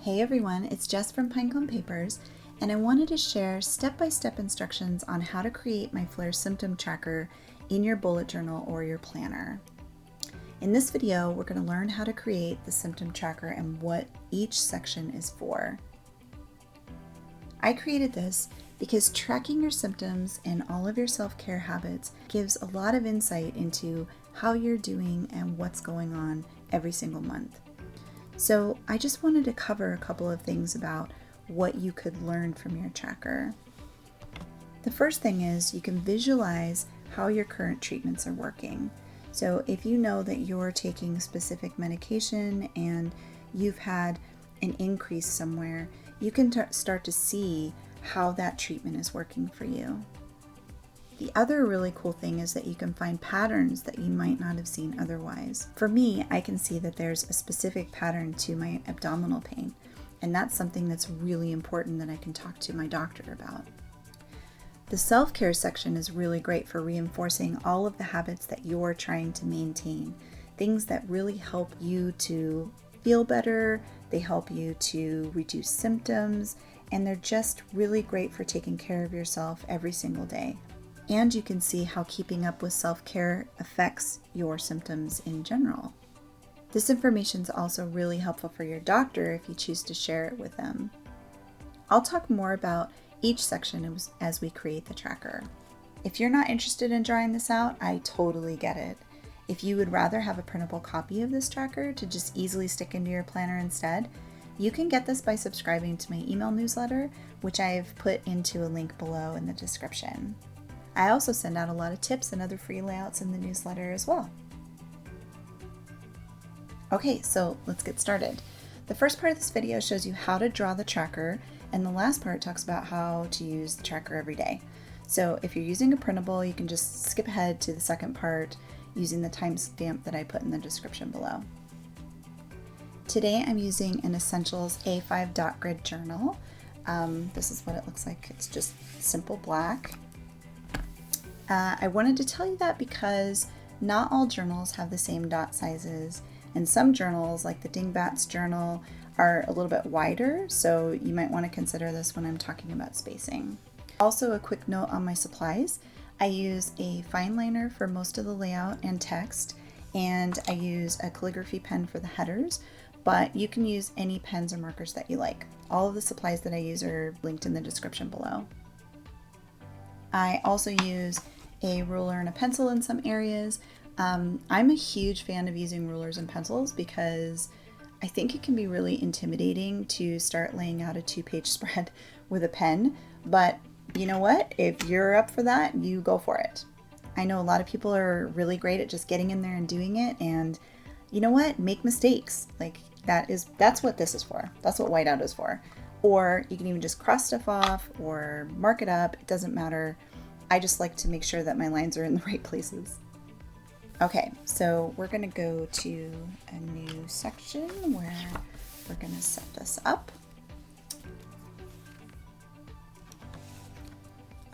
Hey everyone, it's Jess from Pinecone Papers, and I wanted to share step-by-step instructions on how to create my Flare symptom tracker in your bullet journal or your planner. In this video, we're going to learn how to create the symptom tracker and what each section is for. I created this because tracking your symptoms and all of your self-care habits gives a lot of insight into how you're doing and what's going on every single month. So I just wanted to cover a couple of things about what you could learn from your tracker. The first thing is you can visualize how your current treatments are working. So if you know that you're taking specific medication and you've had an increase somewhere, you can start to see how that treatment is working for you. The other really cool thing is that you can find patterns that you might not have seen otherwise. For me, I can see that there's a specific pattern to my abdominal pain, and that's something that's really important that I can talk to my doctor about. The self-care section is really great for reinforcing all of the habits that you're trying to maintain, things that really help you to feel better, they help you to reduce symptoms, and they're just really great for taking care of yourself every single day. And you can see how keeping up with self-care affects your symptoms in general. This information is also really helpful for your doctor if you choose to share it with them. I'll talk more about each section as we create the tracker. If you're not interested in drawing this out, I totally get it. If you would rather have a printable copy of this tracker to just easily stick into your planner instead, you can get this by subscribing to my email newsletter, which I've put into a link below in the description. I also send out a lot of tips and other free layouts in the newsletter as well. Okay, so let's get started. The first part of this video shows you how to draw the tracker, and the last part talks about how to use the tracker every day. So if you're using a printable, you can just skip ahead to the second part using the timestamp that I put in the description below. Today I'm using an Essentials A5 dot grid journal. This is what it looks like. It's just simple black. I wanted to tell you that because not all journals have the same dot sizes, and some journals, like the Dingbats journal, are a little bit wider, so you might want to consider this when I'm talking about spacing. Also, a quick note on my supplies. I use a fine liner for most of the layout and text, and I use a calligraphy pen for the headers, but you can use any pens or markers that you like. All of the supplies that I use are linked in the description below. I also use a ruler and a pencil in some areas. I'm a huge fan of using rulers and pencils because I think it can be really intimidating to start laying out a 2-page spread with a pen, but you know what? If you're up for that, you go for it. I know a lot of people are really great at just getting in there and doing it, and you know what? Make mistakes. Like that's what this is for. That's what whiteout is for. Or you can even just cross stuff off or mark it up. It doesn't matter. I just like to make sure that my lines are in the right places. Okay, so we're going to go to a new section where we're going to set this up.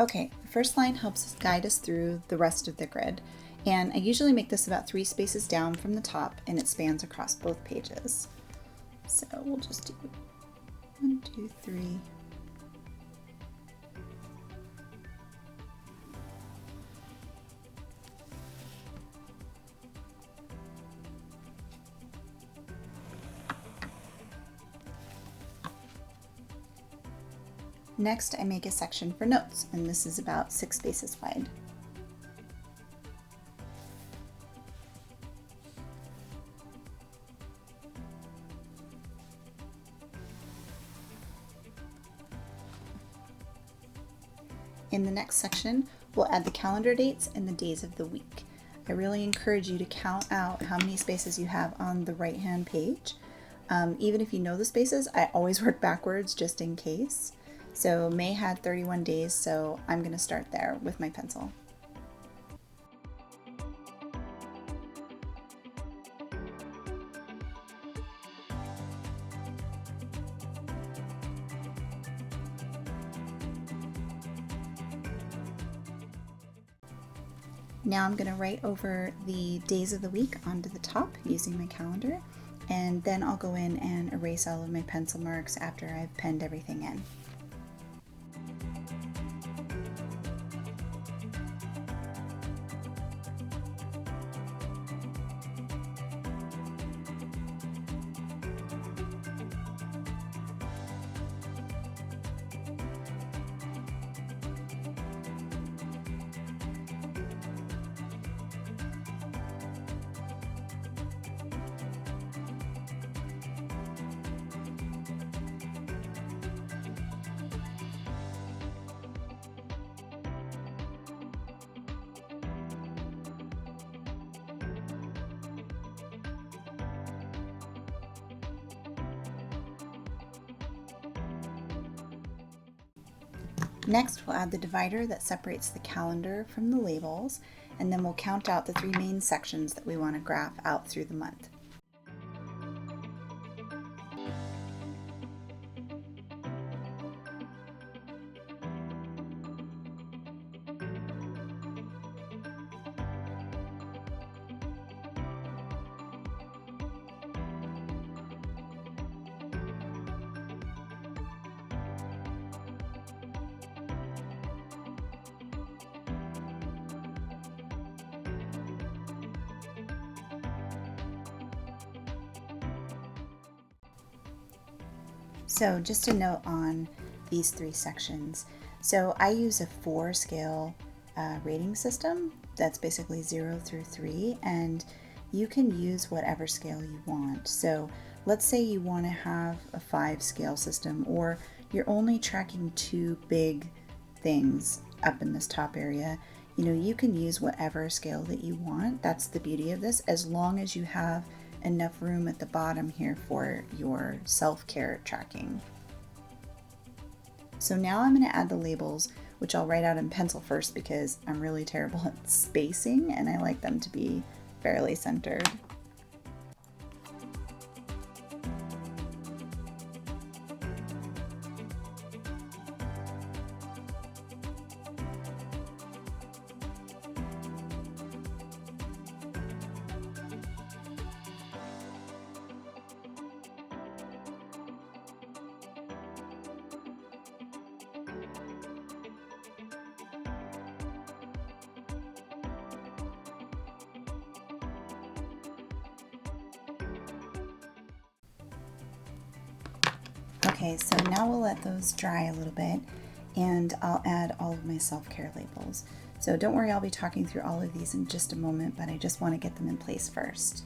Okay, the first line helps us guide us through the rest of the grid, and I usually make this about 3 spaces down from the top, and it spans across both pages. So we'll just do 1, 2, 3. Next, I make a section for notes, and this is about 6 spaces wide. In the next section, we'll add the calendar dates and the days of the week. I really encourage you to count out how many spaces you have on the right-hand page. Even if you know the spaces, I always work backwards just in case. So May had 31 days, so I'm going to start there with my pencil. Now I'm going to write over the days of the week onto the top using my calendar. and then I'll go in and erase all of my pencil marks after I've penned everything in. Next, we'll add the divider that separates the calendar from the labels, and then we'll count out the 3 main sections that we want to graph out through the month. So just a note on these 3 sections. So I use a 4 scale rating system that's basically 0 through 3, and you can use whatever scale you want. So let's say you want to have a 5 scale system, or you're only tracking 2 big things up in this top area. You can use whatever scale that you want. That's the beauty of this, as long as you have enough room at the bottom here for your self-care tracking. So now I'm going to add the labels, which I'll write out in pencil first because I'm really terrible at spacing and I like them to be fairly centered. Okay, so now we'll let those dry a little bit and I'll add all of my self-care labels. So don't worry, I'll be talking through all of these in just a moment, but I just want to get them in place first.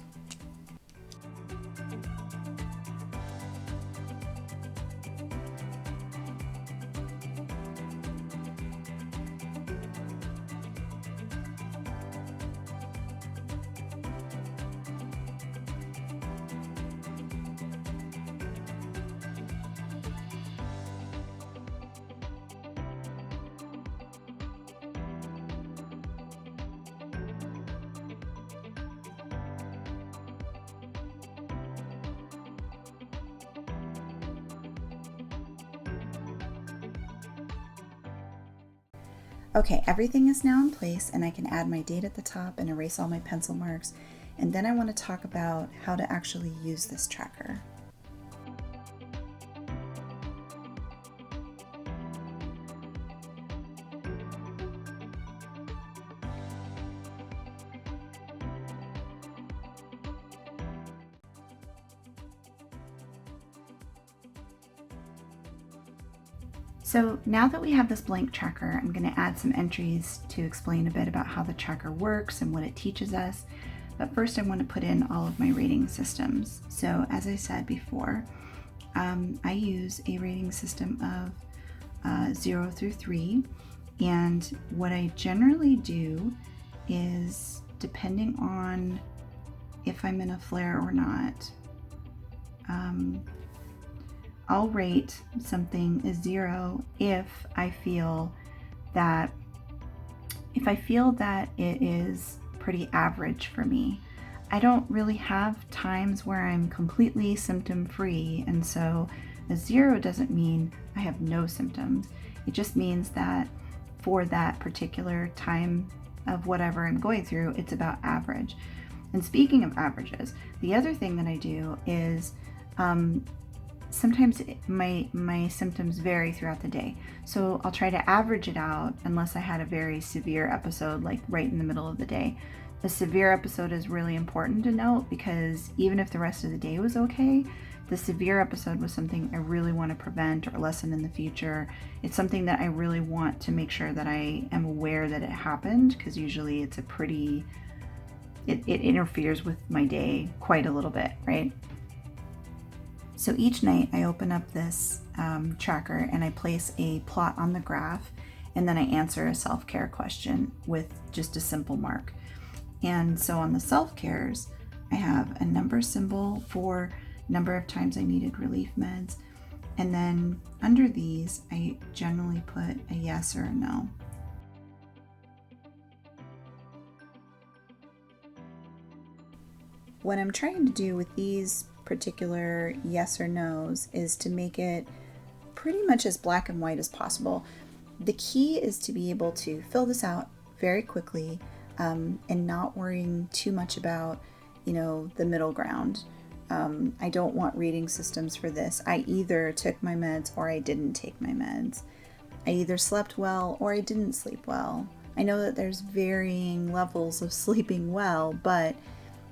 Okay, everything is now in place and I can add my date at the top and erase all my pencil marks. And then I want to talk about how to actually use this tracker. So now that we have this blank tracker, I'm going to add some entries to explain a bit about how the tracker works and what it teaches us. But first I want to put in all of my rating systems. So as I said before, I use a rating system of 0 through 3. And what I generally do is, depending on if I'm in a flare or not, I'll rate something a 0 if I feel that it is pretty average for me. I don't really have times where I'm completely symptom free, and so a 0 doesn't mean I have no symptoms. It just means that for that particular time of whatever I'm going through, it's about average. And speaking of averages, the other thing that I do is sometimes my symptoms vary throughout the day. So I'll try to average it out unless I had a very severe episode, like right in the middle of the day. The severe episode is really important to note because even if the rest of the day was okay, the severe episode was something I really want to prevent or lessen in the future. It's something that I really want to make sure that I am aware that it happened, because usually it's it interferes with my day quite a little bit, right? So each night I open up this tracker and I place a plot on the graph, and then I answer a self-care question with just a simple mark. And so on the self-cares, I have a number symbol for number of times I needed relief meds. And then under these, I generally put a yes or a no. What I'm trying to do with these particular yes or no's is to make it pretty much as black and white as possible. The key is to be able to fill this out very quickly and not worrying too much about, the middle ground. I don't want rating systems for this. I either took my meds or I didn't take my meds. I either slept well or I didn't sleep well. I know that there's varying levels of sleeping well, but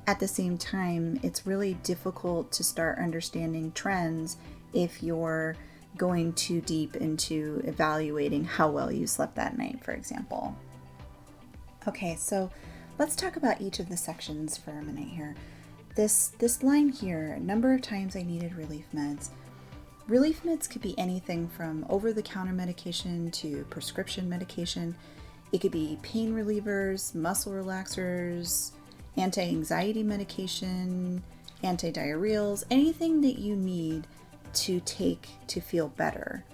at the same time, it's really difficult to start understanding trends if you're going too deep into evaluating how well you slept that night, for example. Okay, so let's talk about each of the sections for a minute here. This line here, number of times I needed relief meds. Relief meds could be anything from over-the-counter medication to prescription medication. It could be pain relievers, muscle relaxers, anti-anxiety medication, antidiarrheals, anything that you need to take to feel better.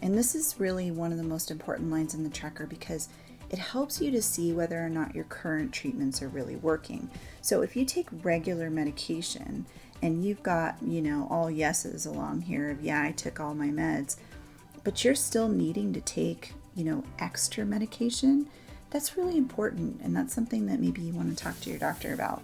And this is really one of the most important lines in the tracker because it helps you to see whether or not your current treatments are really working. So if you take regular medication and you've got, all yeses along here of, yeah, I took all my meds, but you're still needing to take, extra medication, that's really important. And that's something that maybe you want to talk to your doctor about.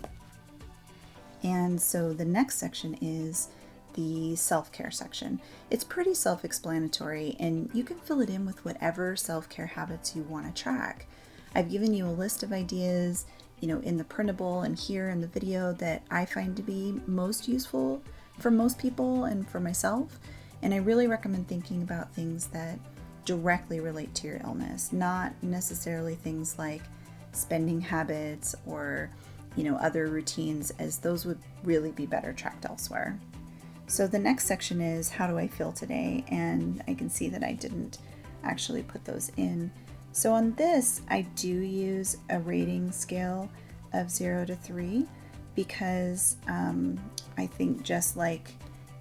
And so the next section is the self-care section. It's pretty self-explanatory and you can fill it in with whatever self-care habits you want to track. I've given you a list of ideas, in the printable and here in the video that I find to be most useful for most people and for myself. And I really recommend thinking about things that directly relate to your illness, not necessarily things like spending habits or, other routines, as those would really be better tracked elsewhere. So the next section is how do I feel today? And I can see that I didn't actually put those in. So on this, I do use a rating scale of 0 to 3 because I think just like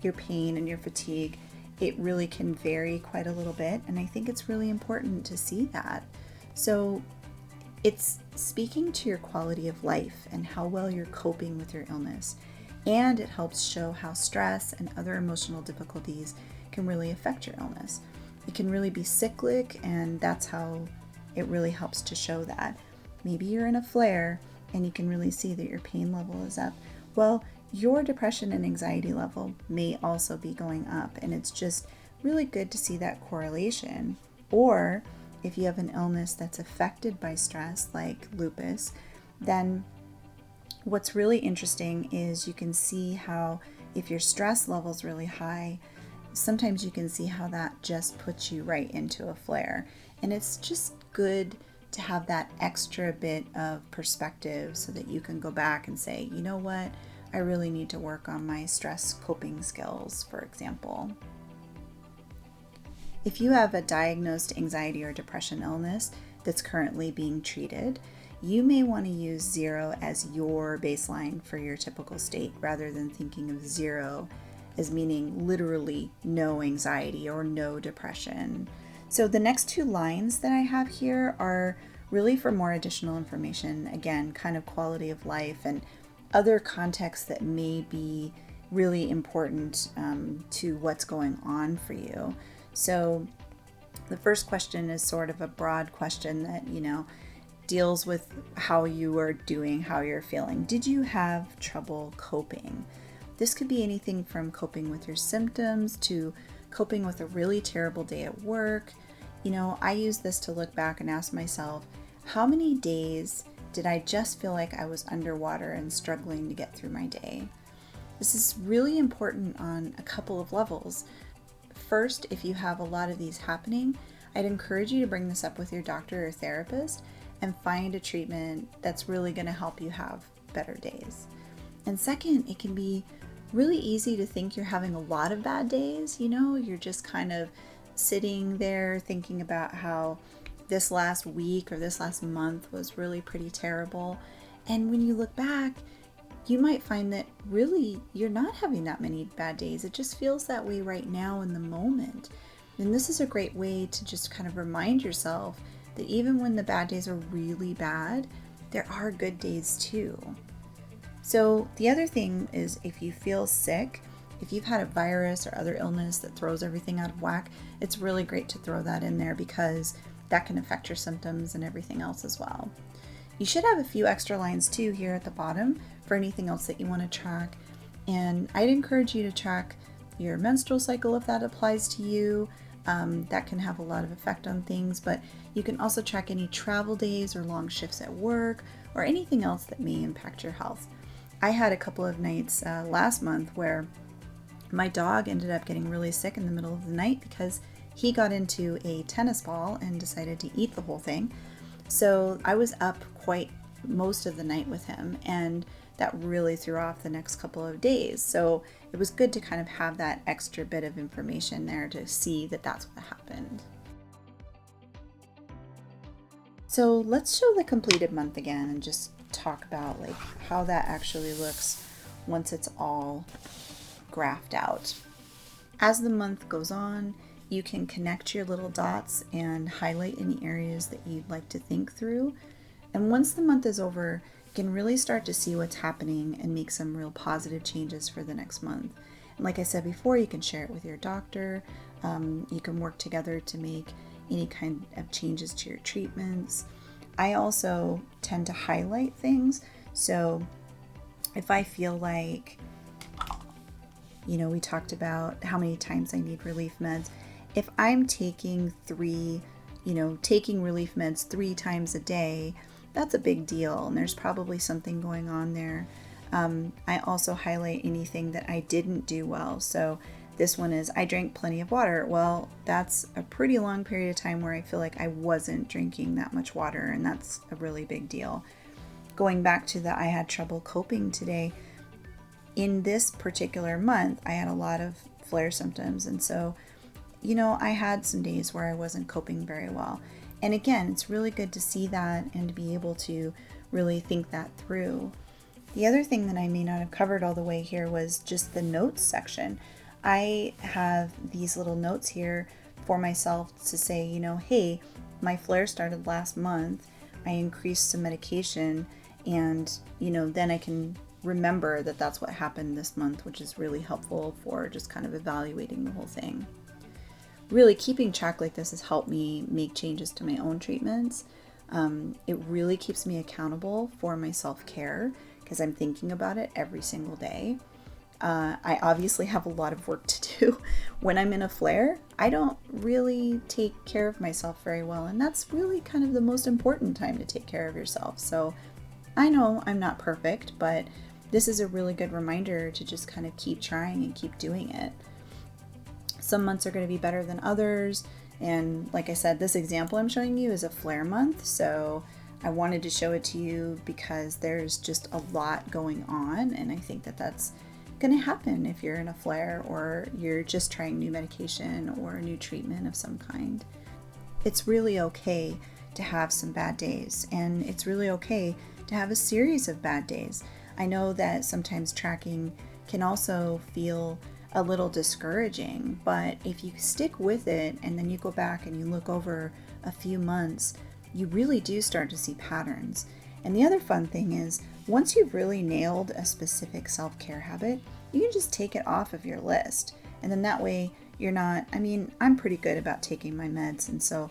your pain and your fatigue, it really can vary quite a little bit. And I think it's really important to see that. So it's speaking to your quality of life and how well you're coping with your illness. And it helps show how stress and other emotional difficulties can really affect your illness. It can really be cyclic, and that's how it really helps to show that. Maybe you're in a flare and you can really see that your pain level is up. Well, your depression and anxiety level may also be going up, and it's just really good to see that correlation. Or if you have an illness that's affected by stress, like lupus, then what's really interesting is you can see how if your stress level's really high, sometimes you can see how that just puts you right into a flare. And it's just good to have that extra bit of perspective so that you can go back and say, you know what, I really need to work on my stress coping skills, for example. If you have a diagnosed anxiety or depression illness that's currently being treated, you may want to use 0 as your baseline for your typical state rather than thinking of 0 as meaning literally no anxiety or no depression. So the next 2 lines that I have here are really for more additional information, again, kind of quality of life and other contexts that may be really important to what's going on for you. So the first question is sort of a broad question that, deals with how you are doing, how you're feeling. Did you have trouble coping? This could be anything from coping with your symptoms to coping with a really terrible day at work. I use this to look back and ask myself, how many days did I just feel like I was underwater and struggling to get through my day? This is really important on a couple of levels. First, if you have a lot of these happening, I'd encourage you to bring this up with your doctor or therapist and find a treatment that's really going to help you have better days. And second, it can be really easy to think you're having a lot of bad days. You're just kind of sitting there thinking about how this last week or this last month was really pretty terrible. And when you look back, you might find that really you're not having that many bad days. It just feels that way right now in the moment. And this is a great way to just kind of remind yourself that even when the bad days are really bad, there are good days too. So the other thing is, if you feel sick, if you've had a virus or other illness that throws everything out of whack, it's really great to throw that in there because that can affect your symptoms and everything else as well. You should have a few extra lines too here at the bottom for anything else that you want to track. And I'd encourage you to track your menstrual cycle if that applies to you. That can have a lot of effect on things, but you can also track any travel days or long shifts at work or anything else that may impact your health. I had a couple of nights last month where my dog ended up getting really sick in the middle of the night because he got into a tennis ball and decided to eat the whole thing. So I was up quite most of the night with him, and that really threw off the next couple of days. So it was good to kind of have that extra bit of information there to see that that's what happened. So let's show the completed month again and just talk about how that actually looks once it's all graphed out. As the month goes on, you can connect your little dots and highlight any areas that you'd like to think through. And once the month is over, you can really start to see what's happening and make some real positive changes for the next month. And like I said before, you can share it with your doctor. You can work together to make any kind of changes to your treatments. I also tend to highlight things. So if I feel like, we talked about how many times I need relief meds. If I'm taking relief meds 3 times a day, that's a big deal, and there's probably something going on there. I also highlight anything that I didn't do well. So this one is, I drank plenty of water. Well, that's a pretty long period of time where I feel like I wasn't drinking that much water, and that's a really big deal. Going back to I had trouble coping today. In this particular month, I had a lot of flare symptoms, and so, I had some days where I wasn't coping very well. And again, it's really good to see that and to be able to really think that through. The other thing that I may not have covered all the way here was just the notes section. I have these little notes here for myself to say, hey, my flare started last month. I increased some medication, and, then I can remember that that's what happened this month, which is really helpful for just kind of evaluating the whole thing. Really keeping track like this has helped me make changes to my own treatments. It really keeps me accountable for my self-care because I'm thinking about it every single day. I obviously have a lot of work to do. When I'm in a flare, I don't really take care of myself very well, and that's really kind of the most important time to take care of yourself. So I know I'm not perfect, but this is a really good reminder to just kind of keep trying and keep doing it. Some months are going to be better than others, and like I said, this example I'm showing you is a flare month, so I wanted to show it to you because there's just a lot going on, and I think that that's going to happen if you're in a flare or you're just trying new medication or a new treatment of some kind. It's really okay to have some bad days, and it's really okay to have a series of bad days. I know that sometimes tracking can also feel a little discouraging, but if you stick with it and then you go back and you look over a few months, you really do start to see patterns. And the other fun thing is, once you've really nailed a specific self-care habit, you can just take it off of your list. And then that way you're not, I'm pretty good about taking my meds. And so,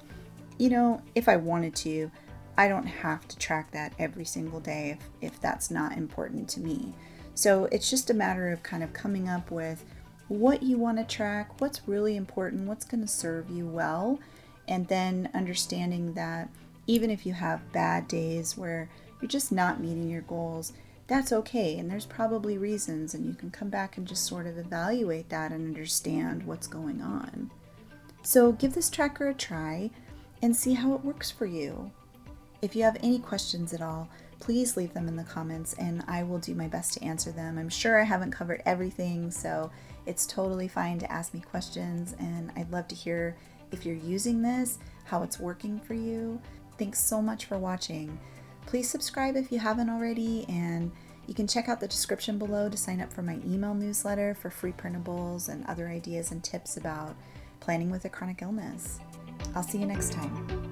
if I wanted to, I don't have to track that every single day if that's not important to me. So it's just a matter of kind of coming up with what you want to track, what's really important, what's going to serve you well, and then understanding that even if you have bad days where you're just not meeting your goals, that's okay, and there's probably reasons, and you can come back and just sort of evaluate that and understand what's going on. So give this tracker a try and see how it works for you. If you have any questions at all, please leave them in the comments and I will do my best to answer them. I'm sure I haven't covered everything, so it's totally fine to ask me questions, and I'd love to hear if you're using this, how it's working for you. Thanks so much for watching. Please subscribe if you haven't already, and you can check out the description below to sign up for my email newsletter for free printables and other ideas and tips about planning with a chronic illness. I'll see you next time.